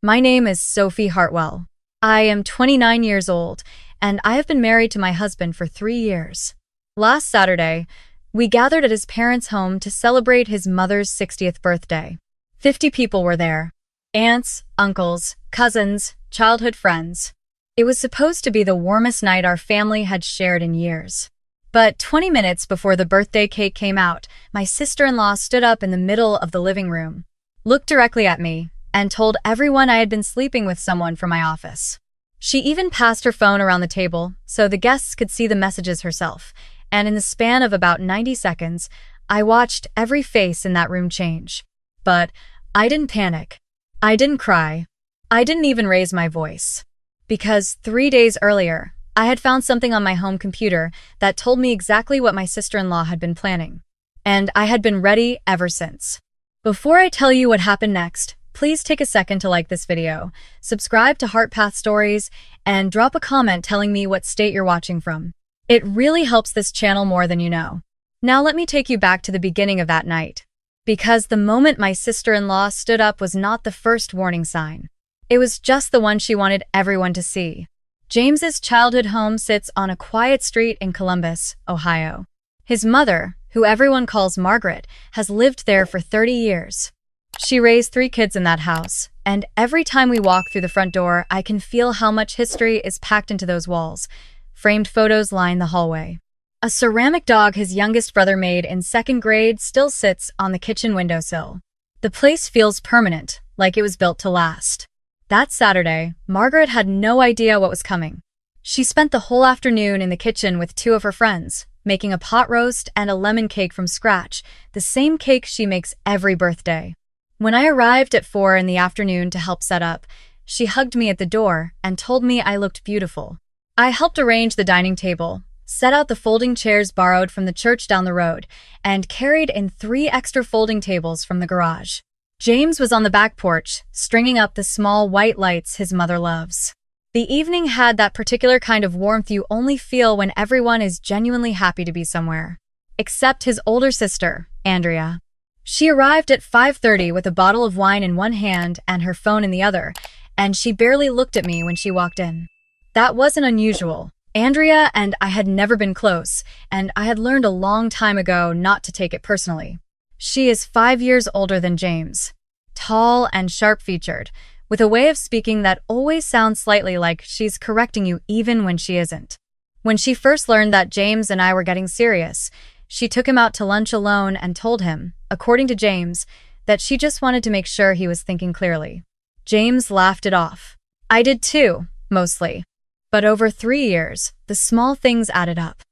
My name is Sophie Hartwell. I am 29 years old, and I have been married to my husband for 3 years. Last Saturday, we gathered at his parents' home to celebrate his mother's 60th birthday. 50 people were there. Aunts, uncles, cousins, childhood friends. It was supposed to be the warmest night our family had shared in years. But 20 minutes before the birthday cake came out, my sister-in-law stood up in the middle of the living room, looked directly at me, and told everyone I had been sleeping with someone from my office. She even passed her phone around the table so the guests could see the messages herself, and in the span of about 90 seconds, I watched every face in that room change. But I didn't panic. I didn't cry. I didn't even raise my voice. Because 3 days earlier, I had found something on my home computer that told me exactly what my sister-in-law had been planning. And I had been ready ever since. Before I tell you what happened next, please take a second to like this video, subscribe to HeartPath Stories, and drop a comment telling me what state you're watching from. It really helps this channel more than you know. Now let me take you back to the beginning of that night. Because the moment my sister-in-law stood up was not the first warning sign. It was just the one she wanted everyone to see. James's childhood home sits on a quiet street in Columbus, Ohio. His mother, who everyone calls Margaret, has lived there for 30 years. She raised 3 kids in that house, and every time we walk through the front door, I can feel how much history is packed into those walls. Framed photos line the hallway. A ceramic dog his youngest brother made in 2nd grade still sits on the kitchen windowsill. The place feels permanent, like it was built to last. That Saturday, Margaret had no idea what was coming. She spent the whole afternoon in the kitchen with 2 of her friends, making a pot roast and a lemon cake from scratch, the same cake she makes every birthday. When I arrived at 4 in the afternoon to help set up, she hugged me at the door and told me I looked beautiful. I helped arrange the dining table, set out the folding chairs borrowed from the church down the road, and carried in 3 extra folding tables from the garage. James was on the back porch, stringing up the small white lights his mother loves. The evening had that particular kind of warmth you only feel when everyone is genuinely happy to be somewhere. Except his older sister, Andrea. She arrived at 5:30 with a bottle of wine in one hand and her phone in the other, and she barely looked at me when she walked in. That wasn't unusual. Andrea and I had never been close, and I had learned a long time ago not to take it personally. She is 5 years older than James. Tall and sharp-featured, with a way of speaking that always sounds slightly like she's correcting you even when she isn't. When she first learned that James and I were getting serious, she took him out to lunch alone and told him, according to James, that she just wanted to make sure he was thinking clearly. James laughed it off. I did too, mostly. But over 3 years, the small things added up.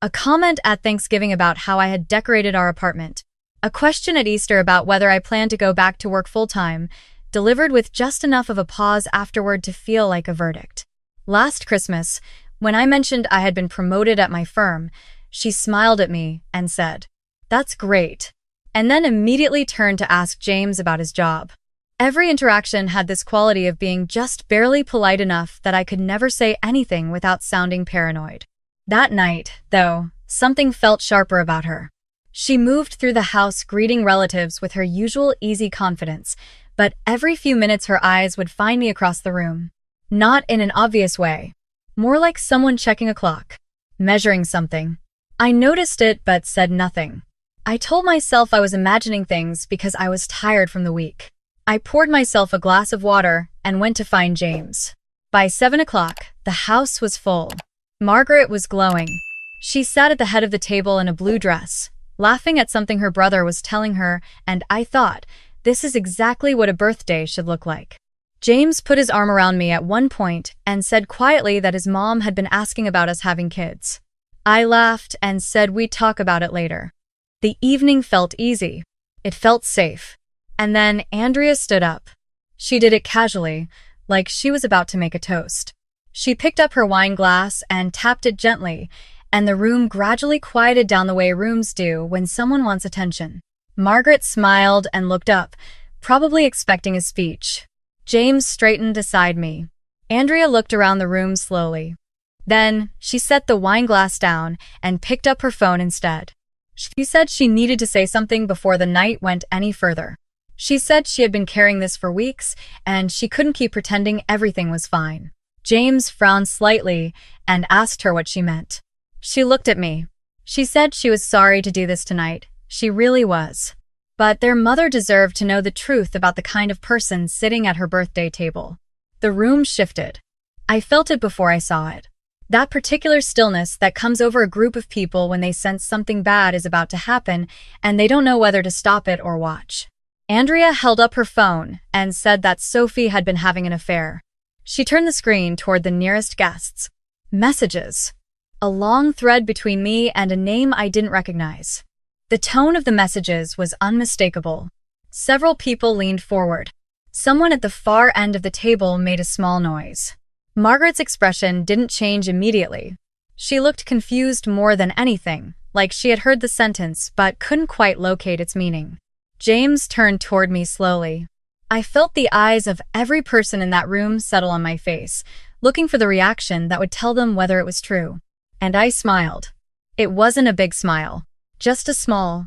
A comment at Thanksgiving about how I had decorated our apartment. A question at Easter about whether I planned to go back to work full-time, delivered with just enough of a pause afterward to feel like a verdict. Last Christmas, when I mentioned I had been promoted at my firm, she smiled at me and said, "That's great," and then immediately turned to ask James about his job. Every interaction had this quality of being just barely polite enough that I could never say anything without sounding paranoid. That night, though, something felt sharper about her. She moved through the house greeting relatives with her usual easy confidence, but every few minutes her eyes would find me across the room. Not in an obvious way. More like someone checking a clock. Measuring something. I noticed it but said nothing. I told myself I was imagining things because I was tired from the week. I poured myself a glass of water and went to find James. By 7 o'clock, the house was full. Margaret was glowing. She sat at the head of the table in a blue dress, laughing at something her brother was telling her, and I thought, this is exactly what a birthday should look like. James put his arm around me at one point and said quietly that his mom had been asking about us having kids. I laughed and said we'd talk about it later. The evening felt easy. It felt safe. And then Andrea stood up. She did it casually, like she was about to make a toast. She picked up her wine glass and tapped it gently, and the room gradually quieted down the way rooms do when someone wants attention. Margaret smiled and looked up, probably expecting a speech. James straightened beside me. Andrea looked around the room slowly. Then, she set the wine glass down and picked up her phone instead. She said she needed to say something before the night went any further. She said she had been carrying this for weeks, and she couldn't keep pretending everything was fine. James frowned slightly and asked her what she meant. She looked at me. She said she was sorry to do this tonight. She really was. But their mother deserved to know the truth about the kind of person sitting at her birthday table. The room shifted. I felt it before I saw it. That particular stillness that comes over a group of people when they sense something bad is about to happen and they don't know whether to stop it or watch. Andrea held up her phone and said that Sophie had been having an affair. She turned the screen toward the nearest guests. Messages. A long thread between me and a name I didn't recognize. The tone of the messages was unmistakable. Several people leaned forward. Someone at the far end of the table made a small noise. Margaret's expression didn't change immediately. She looked confused more than anything, like she had heard the sentence but couldn't quite locate its meaning. James turned toward me slowly. I felt the eyes of every person in that room settle on my face, looking for the reaction that would tell them whether it was true. And I smiled. It wasn't a big smile, just a small,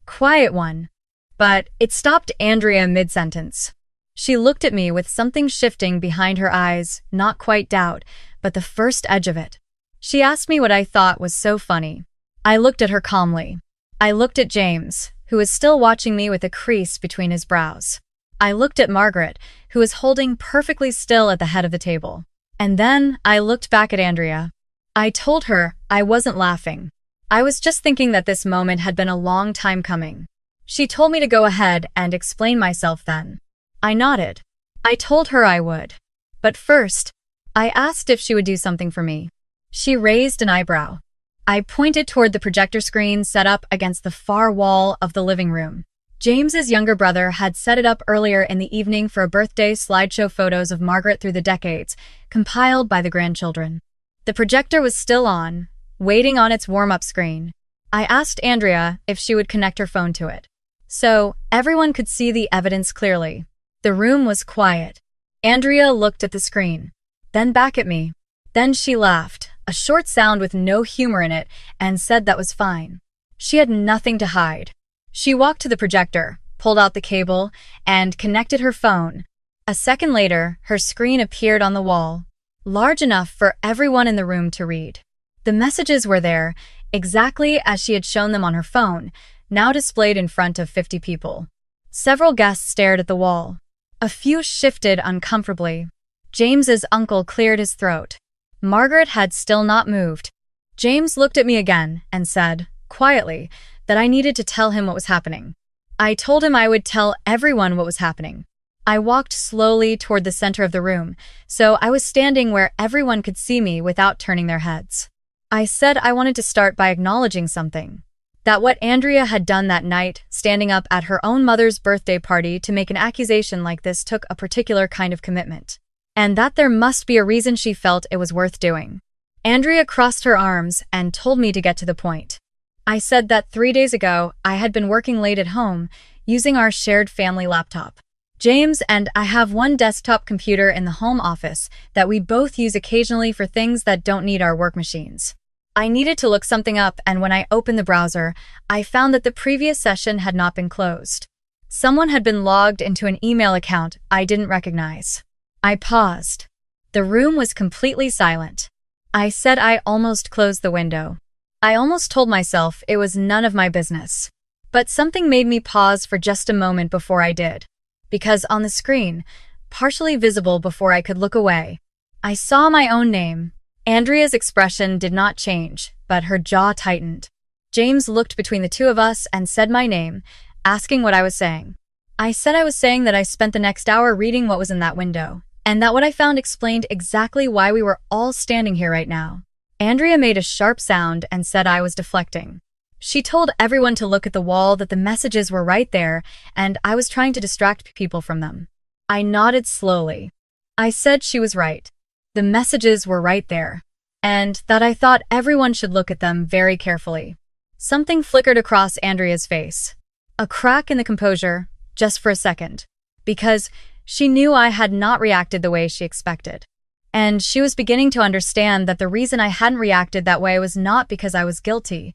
quiet one. But it stopped Andrea mid-sentence. She looked at me with something shifting behind her eyes, not quite doubt, but the first edge of it. She asked me what I thought was so funny. I looked at her calmly. I looked at James, who was still watching me with a crease between his brows. I looked at Margaret, who was holding perfectly still at the head of the table. And then I looked back at Andrea. I told her I wasn't laughing. I was just thinking that this moment had been a long time coming. She told me to go ahead and explain myself then. I nodded. I told her I would. But first, I asked if she would do something for me. She raised an eyebrow. I pointed toward the projector screen set up against the far wall of the living room. James's younger brother had set it up earlier in the evening for a birthday slideshow photos of Margaret through the decades, compiled by the grandchildren. The projector was still on, waiting on its warm-up screen. I asked Andrea if she would connect her phone to it, so everyone could see the evidence clearly. The room was quiet. Andrea looked at the screen, then back at me. Then she laughed, a short sound with no humor in it, and said that was fine. She had nothing to hide. She walked to the projector, pulled out the cable, and connected her phone. A second later, her screen appeared on the wall, large enough for everyone in the room to read. The messages were there, exactly as she had shown them on her phone, now displayed in front of 50 people. Several guests stared at the wall. A few shifted uncomfortably. James's uncle cleared his throat. Margaret had still not moved. James looked at me again and said, quietly, that I needed to tell him what was happening. I told him I would tell everyone what was happening. I walked slowly toward the center of the room, so I was standing where everyone could see me without turning their heads. I said I wanted to start by acknowledging something. That what Andrea had done that night, standing up at her own mother's birthday party to make an accusation like this, took a particular kind of commitment. And that there must be a reason she felt it was worth doing. Andrea crossed her arms and told me to get to the point. I said that 3 days ago, I had been working late at home, using our shared family laptop. James and I have one desktop computer in the home office that we both use occasionally for things that don't need our work machines. I needed to look something up, and when I opened the browser, I found that the previous session had not been closed. Someone had been logged into an email account I didn't recognize. I paused. The room was completely silent. I said I almost closed the window. I almost told myself it was none of my business. But something made me pause for just a moment before I did. Because on the screen, partially visible before I could look away, I saw my own name. Andrea's expression did not change, but her jaw tightened. James looked between the two of us and said my name, asking what I was saying. I said I was saying that I spent the next hour reading what was in that window, and that what I found explained exactly why we were all standing here right now. Andrea made a sharp sound and said I was deflecting. She told everyone to look at the wall, that the messages were right there, and I was trying to distract people from them. I nodded slowly. I said she was right. The messages were right there, and that I thought everyone should look at them very carefully. Something flickered across Andrea's face. A crack in the composure, just for a second, because she knew I had not reacted the way she expected. And she was beginning to understand that the reason I hadn't reacted that way was not because I was guilty.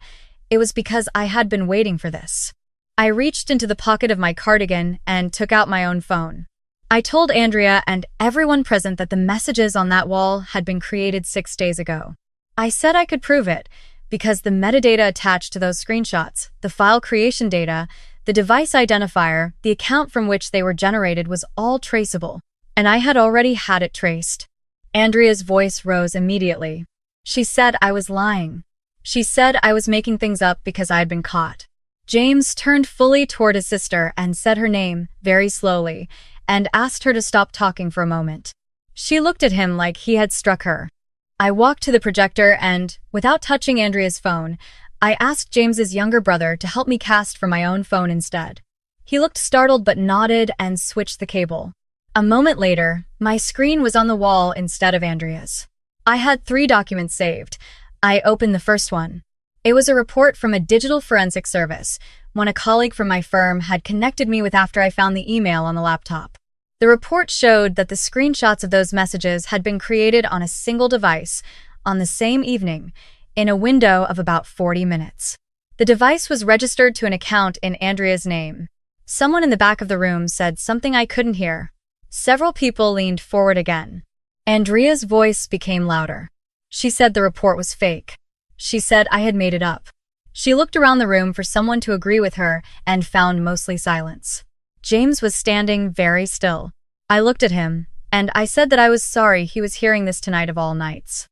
It was because I had been waiting for this. I reached into the pocket of my cardigan and took out my own phone. I told Andrea and everyone present that the messages on that wall had been created 6 days ago. I said I could prove it, because the metadata attached to those screenshots, the file creation data, the device identifier, the account from which they were generated was all traceable, and I had already had it traced. Andrea's voice rose immediately. She said I was lying. She said I was making things up because I had been caught. James turned fully toward his sister and said her name, very slowly, and asked her to stop talking for a moment. She looked at him like he had struck her. I walked to the projector and, without touching Andrea's phone, I asked James's younger brother to help me cast from my own phone instead. He looked startled but nodded and switched the cable. A moment later, my screen was on the wall instead of Andrea's. I had 3 documents saved. I opened the first one. It was a report from a digital forensic service, one a colleague from my firm had connected me with after I found the email on the laptop. The report showed that the screenshots of those messages had been created on a single device, on the same evening, in a window of about 40 minutes. The device was registered to an account in Andrea's name. Someone in the back of the room said something I couldn't hear. Several people leaned forward again. Andrea's voice became louder. She said the report was fake. She said I had made it up. She looked around the room for someone to agree with her and found mostly silence. James was standing very still. I looked at him, and I said that I was sorry he was hearing this tonight of all nights.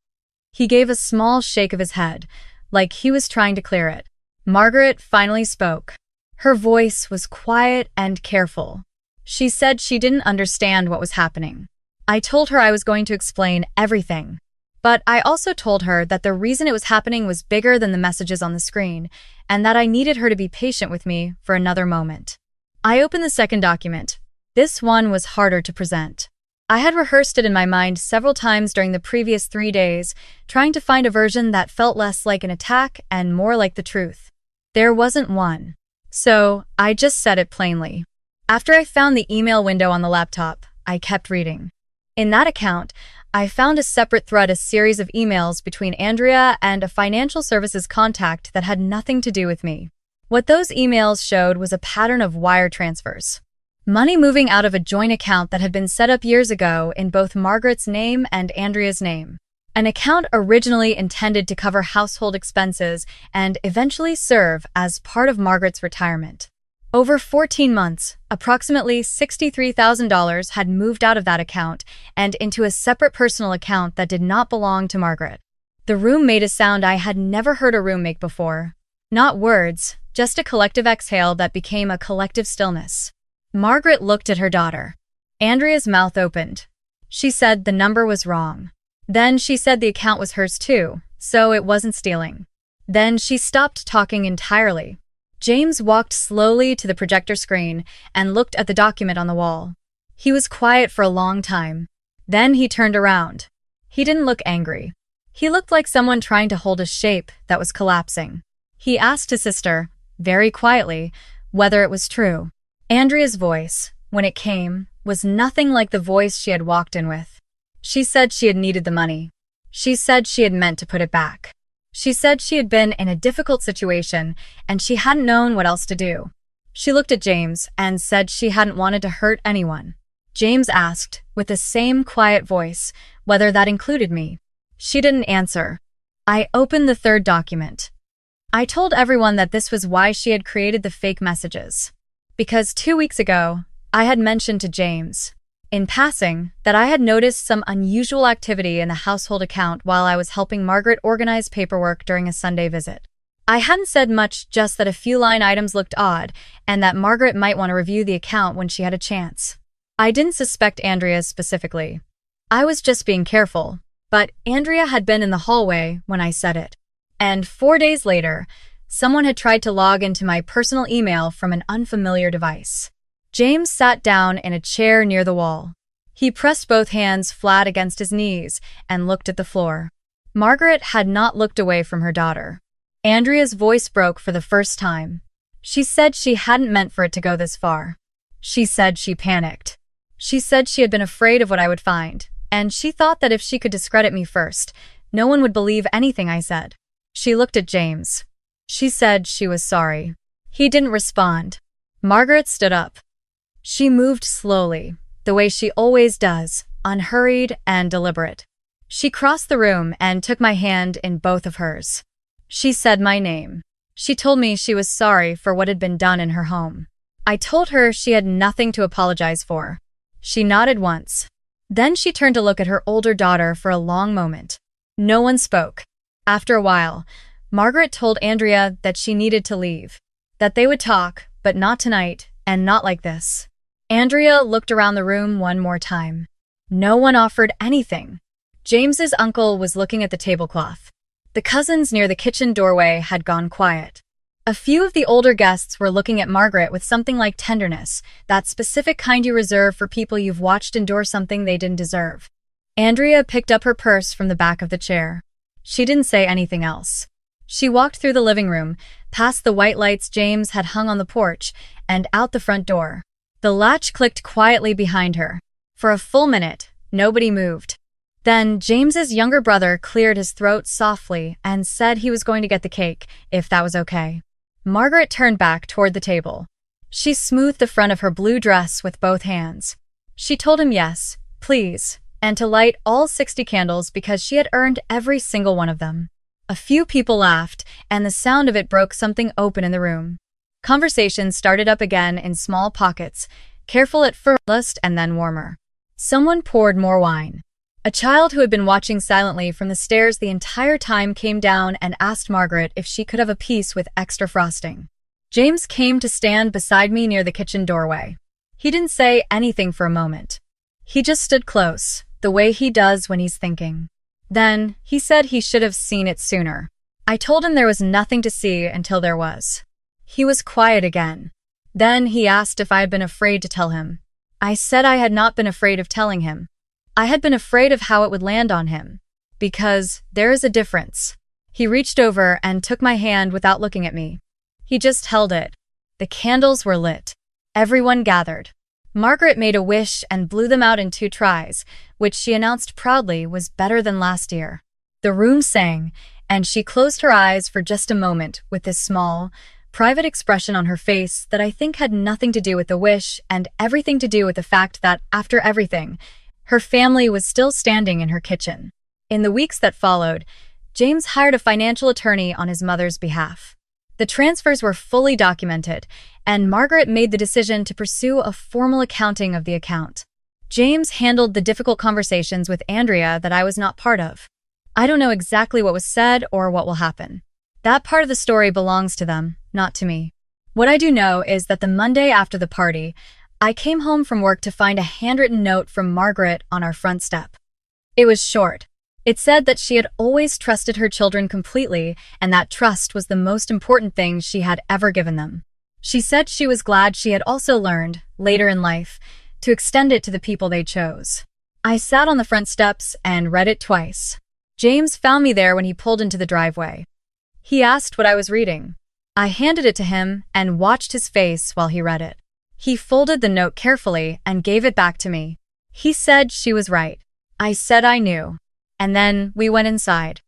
He gave a small shake of his head, like he was trying to clear it. Margaret finally spoke. Her voice was quiet and careful. She said she didn't understand what was happening. I told her I was going to explain everything. But I also told her that the reason it was happening was bigger than the messages on the screen, and that I needed her to be patient with me for another moment. I opened the second document. This one was harder to present. I had rehearsed it in my mind several times during the previous 3 days, trying to find a version that felt less like an attack and more like the truth. There wasn't one. So, I just said it plainly. After I found the email window on the laptop, I kept reading. In that account, I found a separate thread, a series of emails between Andrea and a financial services contact that had nothing to do with me. What those emails showed was a pattern of wire transfers. Money moving out of a joint account that had been set up years ago in both Margaret's name and Andrea's name. An account originally intended to cover household expenses and eventually serve as part of Margaret's retirement. Over 14 months, approximately $63,000 had moved out of that account and into a separate personal account that did not belong to Margaret. The room made a sound I had never heard a room make before. Not words, just a collective exhale that became a collective stillness. Margaret looked at her daughter. Andrea's mouth opened. She said the number was wrong. Then she said the account was hers too, so it wasn't stealing. Then she stopped talking entirely. James walked slowly to the projector screen and looked at the document on the wall. He was quiet for a long time. Then he turned around. He didn't look angry. He looked like someone trying to hold a shape that was collapsing. He asked his sister, very quietly, whether it was true. Andrea's voice, when it came, was nothing like the voice she had walked in with. She said she had needed the money. She said she had meant to put it back. She said she had been in a difficult situation and she hadn't known what else to do. She looked at James and said she hadn't wanted to hurt anyone. James asked, with the same quiet voice, whether that included me. She didn't answer. I opened the third document. I told everyone that this was why she had created the fake messages. Because 2 weeks ago, I had mentioned to James, in passing, that I had noticed some unusual activity in the household account while I was helping Margaret organize paperwork during a Sunday visit. I hadn't said much, just that a few line items looked odd and that Margaret might want to review the account when she had a chance. I didn't suspect Andrea specifically. I was just being careful, but Andrea had been in the hallway when I said it. And 4 days later, someone had tried to log into my personal email from an unfamiliar device. James sat down in a chair near the wall. He pressed both hands flat against his knees and looked at the floor. Margaret had not looked away from her daughter. Andrea's voice broke for the first time. She said she hadn't meant for it to go this far. She said she panicked. She said she had been afraid of what I would find, and she thought that if she could discredit me first, no one would believe anything I said. She looked at James. She said she was sorry. He didn't respond. Margaret stood up. She moved slowly, the way she always does, unhurried and deliberate. She crossed the room and took my hand in both of hers. She said my name. She told me she was sorry for what had been done in her home. I told her she had nothing to apologize for. She nodded once. Then she turned to look at her older daughter for a long moment. No one spoke. After a while, Margaret told Andrea that she needed to leave, that they would talk, but not tonight, and not like this. Andrea looked around the room one more time. No one offered anything. James's uncle was looking at the tablecloth. The cousins near the kitchen doorway had gone quiet. A few of the older guests were looking at Margaret with something like tenderness, that specific kind you reserve for people you've watched endure something they didn't deserve. Andrea picked up her purse from the back of the chair. She didn't say anything else. She walked through the living room, past the white lights James had hung on the porch, and out the front door. The latch clicked quietly behind her. For a full minute, nobody moved. Then James's younger brother cleared his throat softly and said he was going to get the cake, if that was okay. Margaret turned back toward the table. She smoothed the front of her blue dress with both hands. She told him yes, please, and to light all 60 candles because she had earned every single one of them. A few people laughed, and the sound of it broke something open in the room. Conversation started up again in small pockets, careful at first and then warmer. Someone poured more wine. A child who had been watching silently from the stairs the entire time came down and asked Margaret if she could have a piece with extra frosting. James came to stand beside me near the kitchen doorway. He didn't say anything for a moment. He just stood close, the way he does when he's thinking. Then, he said he should have seen it sooner. I told him there was nothing to see until there was. He was quiet again. Then he asked if I had been afraid to tell him. I said I had not been afraid of telling him. I had been afraid of how it would land on him. Because there is a difference. He reached over and took my hand without looking at me. He just held it. The candles were lit. Everyone gathered. Margaret made a wish and blew them out in 2 tries, which she announced proudly was better than last year. The room sang, and she closed her eyes for just a moment with this small, private expression on her face that I think had nothing to do with the wish and everything to do with the fact that, after everything, her family was still standing in her kitchen. In the weeks that followed, James hired a financial attorney on his mother's behalf. The transfers were fully documented, and Margaret made the decision to pursue a formal accounting of the account. James handled the difficult conversations with Andrea that I was not part of. I don't know exactly what was said or what will happen. That part of the story belongs to them, not to me. What I do know is that the Monday after the party, I came home from work to find a handwritten note from Margaret on our front step. It was short. It said that she had always trusted her children completely, and that trust was the most important thing she had ever given them. She said she was glad she had also learned, later in life, to extend it to the people they chose. I sat on the front steps and read it twice. James found me there when he pulled into the driveway. He asked what I was reading. I handed it to him and watched his face while he read it. He folded the note carefully and gave it back to me. He said she was right. I said I knew. And then we went inside.